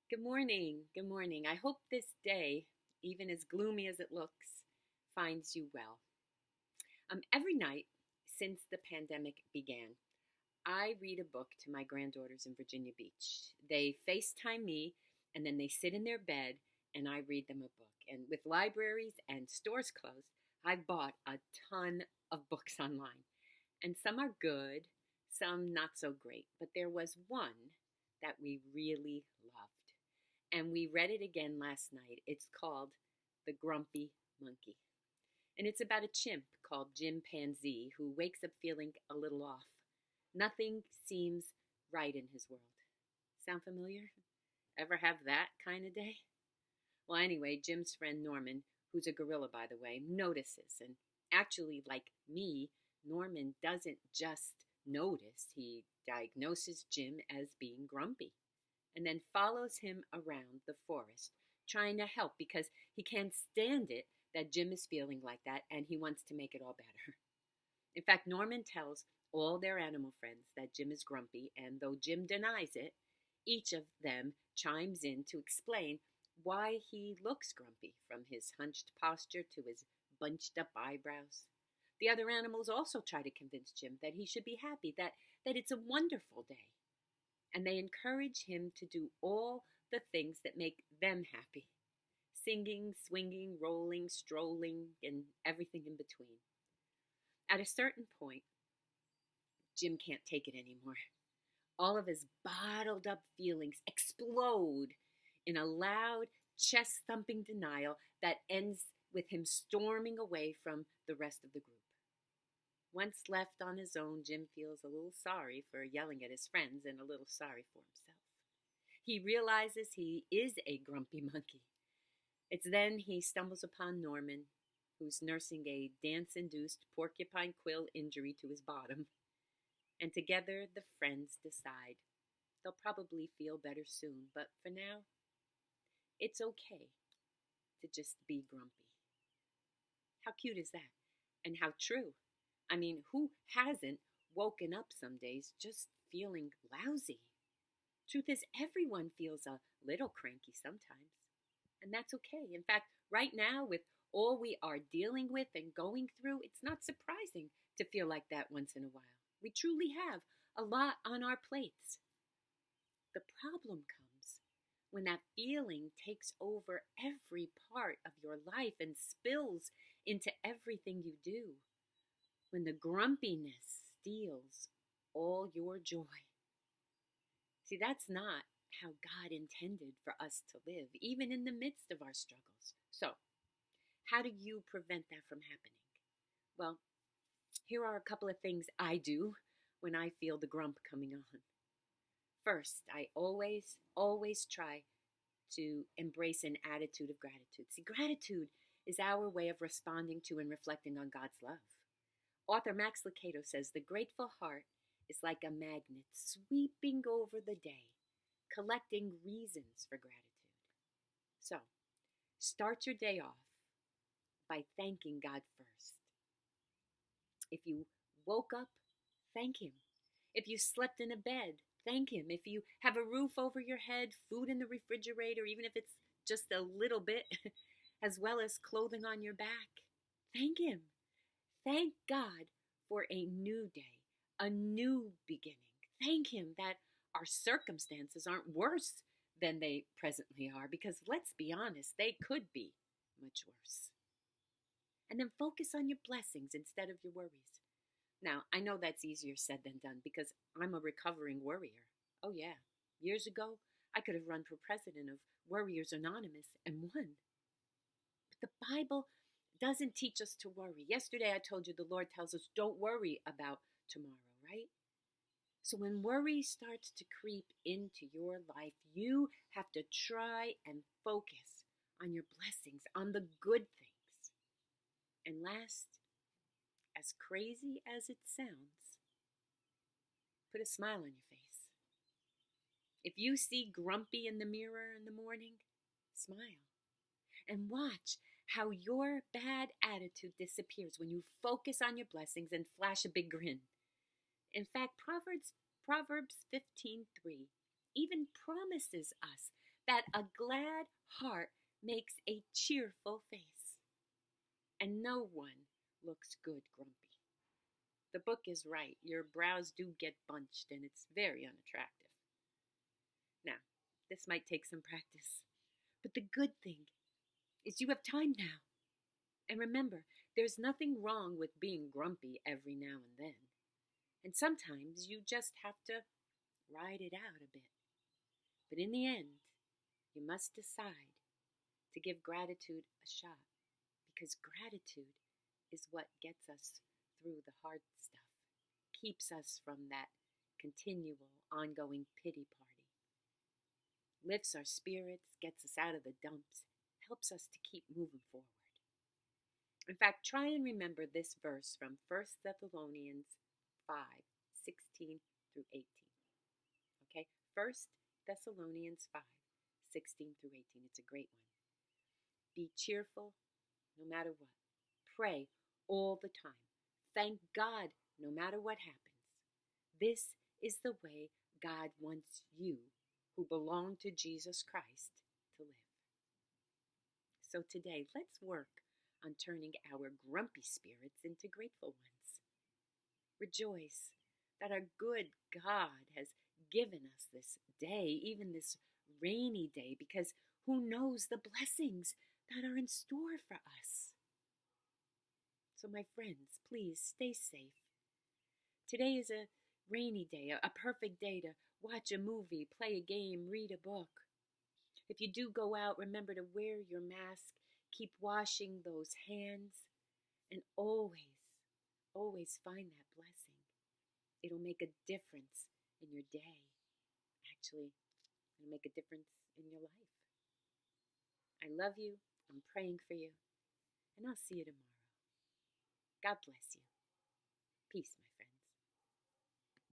Good morning. Good morning. I hope this day, even as gloomy as it looks, finds you well. Every night since the pandemic began, I read a book to my granddaughters in Virginia Beach. They FaceTime me and then they sit in their bed and I read them a book. And with libraries and stores closed, I've bought a ton of books online. And some are good, some not so great. But there was one that we really loved. And we read it again last night. It's called The Grumpy Monkey. And it's about a chimp called Chimpanzee who wakes up feeling a little off. Nothing seems right in his world. Sound familiar? Ever have that kind of day? Well, anyway, Jim's friend Norman, who's a gorilla by the way, notices. And actually, like me, Norman doesn't just notice, he diagnoses Jim as being grumpy and then follows him around the forest, trying to help because he can't stand it that Jim is feeling like that and he wants to make it all better. In fact, Norman tells all their animal friends that Jim is grumpy, and though Jim denies it, each of them chimes in to explain why he looks grumpy, from his hunched posture to his bunched up eyebrows. The other animals also try to convince Jim that he should be happy, that it's a wonderful day, and they encourage him to do all the things that make them happy: singing, swinging, rolling, strolling, and everything in between. At a certain point, Jim can't take it anymore. All of his bottled up feelings explode in a loud, chest thumping denial that ends with him storming away from the rest of the group. Once left on his own, Jim feels a little sorry for yelling at his friends and a little sorry for himself. He realizes he is a grumpy monkey. It's then he stumbles upon Norman, who's nursing a dance-induced porcupine quill injury to his bottom. And together the friends decide they'll probably feel better soon, but for now, it's okay to just be grumpy. How cute is that? And how true. I mean, who hasn't woken up some days just feeling lousy? Truth is, everyone feels a little cranky sometimes, and that's okay. In fact, right now, with all we are dealing with and going through, it's not surprising to feel like that once in a while. We truly have a lot on our plates. The problem comes when that feeling takes over every part of your life and spills into everything you do. When the grumpiness steals all your joy. See, that's not how God intended for us to live, even in the midst of our struggles. So, how do you prevent that from happening? Well, here are a couple of things I do when I feel the grump coming on. First, I always try to embrace an attitude of gratitude. See, gratitude is our way of responding to and reflecting on God's love. Author Max Lucado says the grateful heart is like a magnet sweeping over the day, collecting reasons for gratitude. So, start your day off by thanking God first. If you woke up, thank Him. If you slept in a bed, thank Him. If you have a roof over your head, food in the refrigerator, even if it's just a little bit, as well as clothing on your back, thank Him. Thank God for a new day, a new beginning. Thank Him that our circumstances aren't worse than they presently are, because let's be honest, they could be much worse. And then focus on your blessings instead of your worries. Now, I know that's easier said than done because I'm a recovering worrier. Oh, yeah. Years ago, I could have run for president of Worriers Anonymous and won. But the Bible doesn't teach us to worry. Yesterday, I told you the Lord tells us don't worry about tomorrow, right? So when worry starts to creep into your life, you have to try and focus on your blessings, on the good things. And last, as crazy as it sounds, put a smile on your face. If you see grumpy in the mirror in the morning, smile. And watch how your bad attitude disappears when you focus on your blessings and flash a big grin. In fact, Proverbs 15:3 even promises us that a glad heart makes a cheerful face, and no one looks good grumpy. The book is right. Your brows do get bunched, and it's very unattractive. Now, this might take some practice, but the good thing is you have time now. And remember, there's nothing wrong with being grumpy every now and then. And sometimes you just have to ride it out a bit. But in the end, you must decide to give gratitude a shot, because gratitude is what gets us through the hard stuff, keeps us from that continual, ongoing pity party, lifts our spirits, gets us out of the dumps, helps us to keep moving forward. In fact, try and remember this verse from 1 Thessalonians 5:16 through 18. Okay? 1 Thessalonians 5:16 through 18. It's a great one. Be cheerful no matter what. Pray all the time. Thank God no matter what happens. This is the way God wants you, who belong to Jesus Christ, to live. So today, let's work on turning our grumpy spirits into grateful ones. Rejoice that our good God has given us this day, even this rainy day, because who knows the blessings that are in store for us. So my friends, please stay safe. Today is a rainy day, a perfect day to watch a movie, play a game, read a book. If you do go out, remember to wear your mask, keep washing those hands, and always find that blessing. It'll make a difference in your day. Actually, it'll make a difference in your life. I love you. I'm praying for you. And I'll see you tomorrow. God bless you. Peace, my friends.